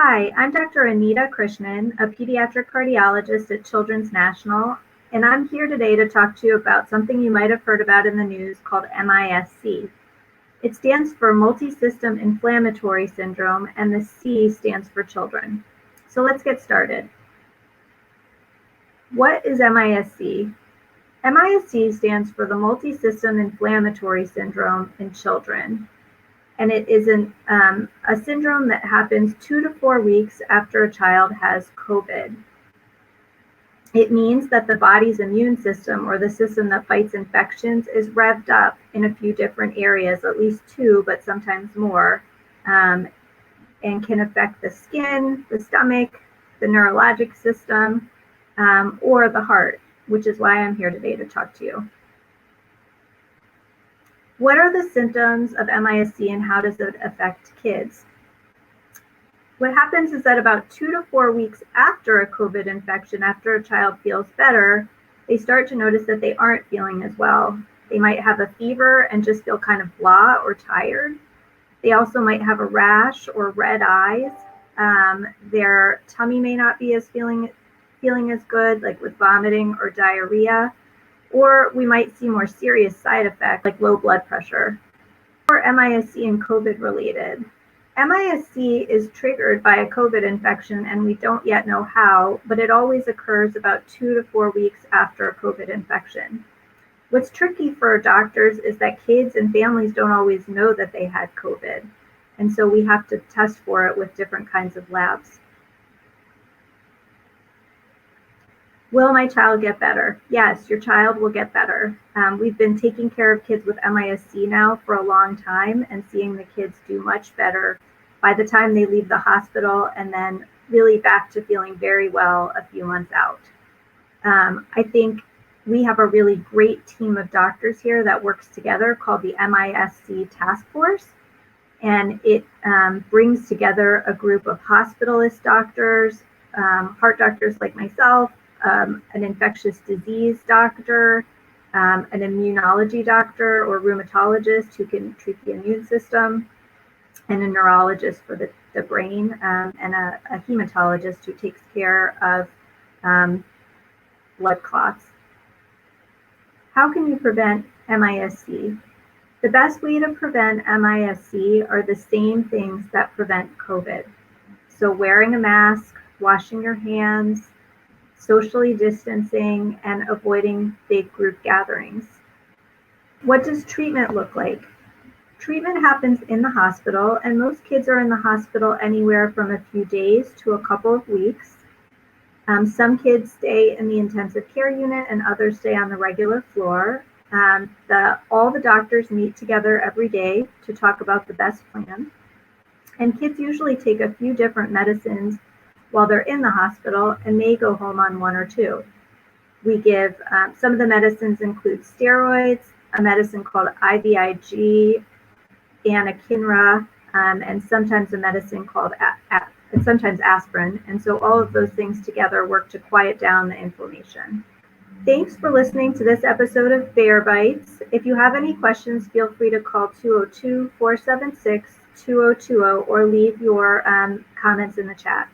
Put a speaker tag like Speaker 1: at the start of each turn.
Speaker 1: Hi, I'm Dr. Anita Krishnan, a pediatric cardiologist at Children's National, and I'm here today to talk to you about something you might have heard about in the news called MIS-C. It stands for Multisystem Inflammatory Syndrome, and the C stands for children. So let's get started. What is MIS-C? MIS-C stands for the Multisystem Inflammatory Syndrome in children. And it is a syndrome that happens 2 to 4 weeks after a child has COVID. It means that the body's immune system, or the system that fights infections, is revved up in a few different areas, at least 2, but sometimes more, and can affect the skin, the stomach, the neurologic system, or the heart, which is why I'm here today to talk to you. What are the symptoms of MIS-C and how does it affect kids? What happens is that about 2 to 4 weeks after a COVID infection, after a child feels better, they start to notice that they aren't feeling as well. They might have a fever and just feel kind of blah or tired. They also might have a rash or red eyes. Their tummy may not be feeling as good, like with vomiting or diarrhea. Or we might see more serious side effects like low blood pressure. Or MIS-C and COVID related. MIS-C is triggered by a COVID infection and we don't yet know how, but it always occurs about 2 to 4 weeks after a COVID infection. What's tricky for doctors is that kids and families don't always know that they had COVID. And so we have to test for it with different kinds of labs. Will my child get better? Yes, your child will get better. We've been taking care of kids with MIS-C now for a long time and seeing the kids do much better by the time they leave the hospital and then really back to feeling very well a few months out. I think we have a really great team of doctors here that works together called the MIS-C Task Force. And it brings together a group of hospitalist doctors, heart doctors like myself, an infectious disease doctor, an immunology doctor or rheumatologist who can treat the immune system, and a neurologist for the brain, and a hematologist who takes care of blood clots. How can you prevent MIS-C? The best way to prevent MIS-C are the same things that prevent COVID. So wearing a mask, washing your hands, socially distancing, and avoiding big group gatherings. What does treatment look like? Treatment happens in the hospital, and most kids are in the hospital anywhere from a few days to a couple of weeks. Some kids stay in the intensive care unit and others stay on the regular floor. All the doctors meet together every day to talk about the best plan. And kids usually take a few different medicines while they're in the hospital and may go home on 1 or 2. We give, some of the medicines include steroids, a medicine called IVIG, anakinra, and sometimes a medicine called sometimes aspirin. And so all of those things together work to quiet down the inflammation. Thanks for listening to this episode of Bear Bites. If you have any questions, feel free to call 202-476-2020 or leave your comments in the chat.